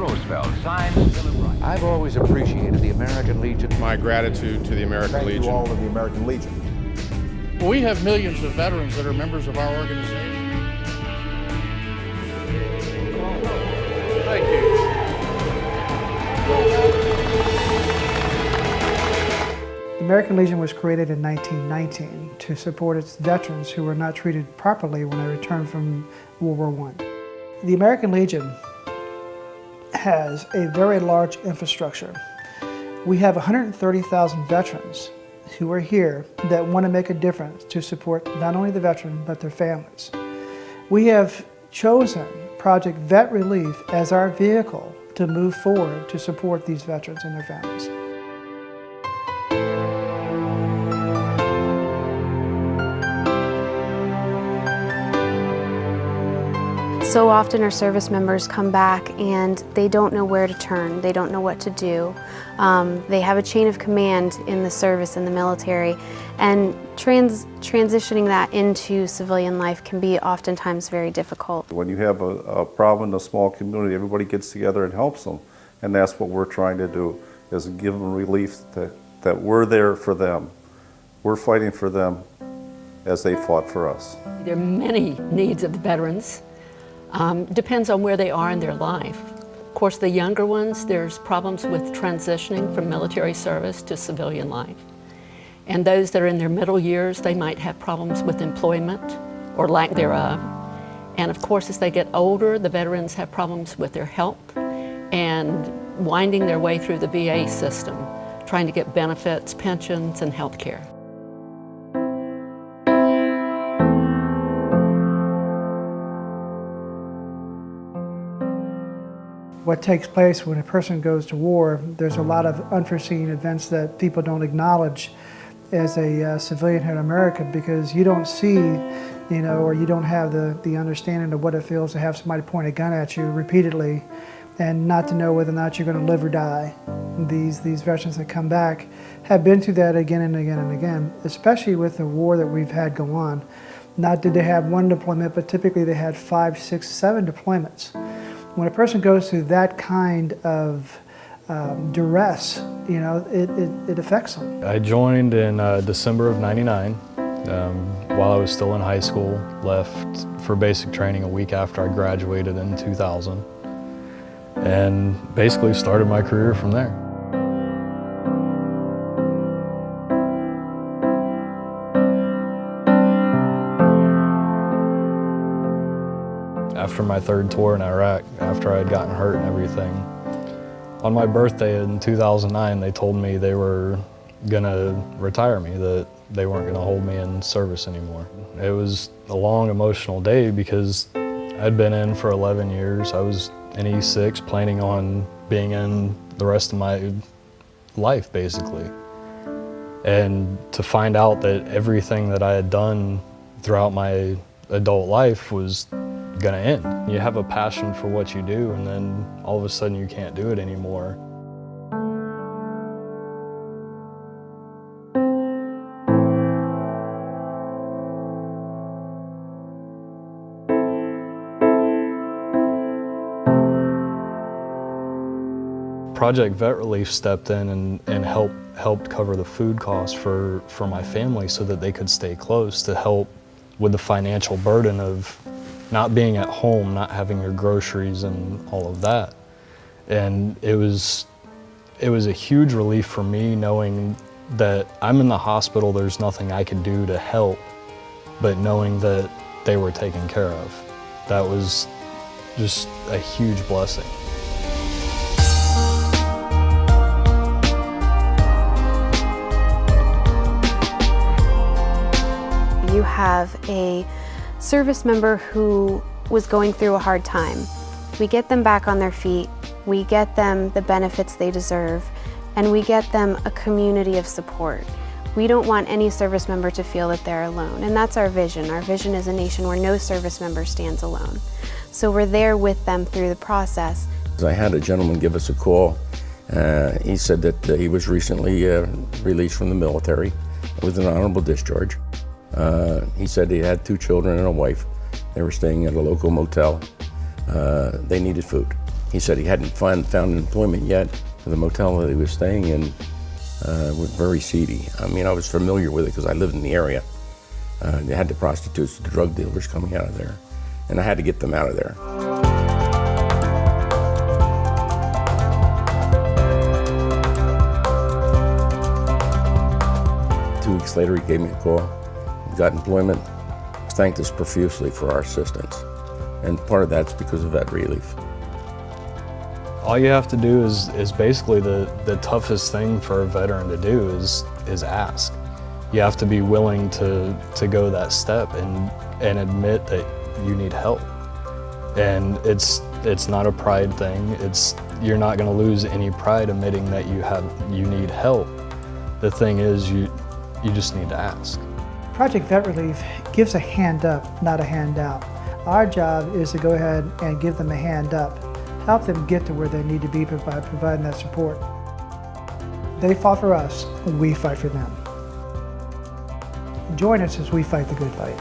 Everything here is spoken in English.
Roosevelt signs the Bill of Rights. I've always appreciated the American Legion. My gratitude to the American Legion. Thank you all of the American Legion. We have millions of veterans that are members of our organization. Thank you. The American Legion was created in 1919 to support its veterans who were not treated properly when they returned from World War I. The American Legion has a very large infrastructure. We have 130,000 veterans who are here that want to make a difference to support not only the veteran but their families. We have chosen Project VetRelief as our vehicle to move forward to support these veterans and their families. So often our service members come back and they don't know where to turn, they don't know what to do. They have a chain of command in the service, in the military, and transitioning that into civilian life can be oftentimes very difficult. When you have a problem in a small community, everybody gets together and helps them, and that's what we're trying to do, is give them relief that we're there for them. We're fighting for them as they fought for us. There are many needs of the veterans. Depends on where they are in their life. Of course, the younger ones, there's problems with transitioning from military service to civilian life. And those that are in their middle years, they might have problems with employment or lack thereof. And of course, as they get older, the veterans have problems with their health and winding their way through the VA system, trying to get benefits, pensions, and health care. What takes place when a person goes to war, there's a lot of unforeseen events that people don't acknowledge as a civilian here in America, because you don't see, or you don't have the understanding of what it feels to have somebody point a gun at you repeatedly and not to know whether or not you're going to live or die. These veterans that come back have been through that again and again and again, especially with the war that we've had go on. Not did they have one deployment, but typically they had 5, 6, 7 deployments. When a person goes through that kind of duress, it affects them. I joined in December of '99 while I was still in high school. Left for basic training a week after I graduated in 2000, and basically started my career from there. After my third tour in Iraq, after I had gotten hurt and everything, on my birthday in 2009, they told me they were gonna retire me, that they weren't gonna hold me in service anymore. It was a long emotional day because I'd been in for 11 years. I was in E6, planning on being in the rest of my life, basically. And to find out that everything that I had done throughout my adult life was gonna end. You have a passion for what you do, and then all of a sudden you can't do it anymore. Project VetRelief stepped in and helped cover the food costs for my family so that they could stay close, to help with the financial burden of not being at home, not having your groceries and all of that. And it was a huge relief for me knowing that I'm in the hospital, there's nothing I could do to help, but knowing that they were taken care of. That was just a huge blessing. You have a service member who was going through a hard time. We get them back on their feet, we get them the benefits they deserve, and we get them a community of support. We don't want any service member to feel that they're alone, and that's our vision. Our vision is a nation where no service member stands alone. So we're there with them through the process. I had a gentleman give us a call. He said that he was recently released from the military with an honorable discharge. He said he had 2 children and a wife. They were staying at a local motel. They needed food. He said he hadn't found employment yet for the motel that he was staying in. Was very seedy. I mean, I was familiar with it because I lived in the area. They had the prostitutes, the drug dealers coming out of there, and I had to get them out of there. 2 weeks later, he gave me a call. He got employment. Thanked us profusely for our assistance. And part of that's because of VetRelief. All you have to do is basically the toughest thing for a veteran to do is ask. You have to be willing to go that step and admit that you need help. And it's not a pride thing. You're not going to lose any pride admitting that you need help. The thing is you just need to ask. Project VetRelief gives a hand up, not a handout. Our job is to go ahead and give them a hand up, help them get to where they need to be by providing that support. They fought for us, we fight for them. Join us as we fight the good fight.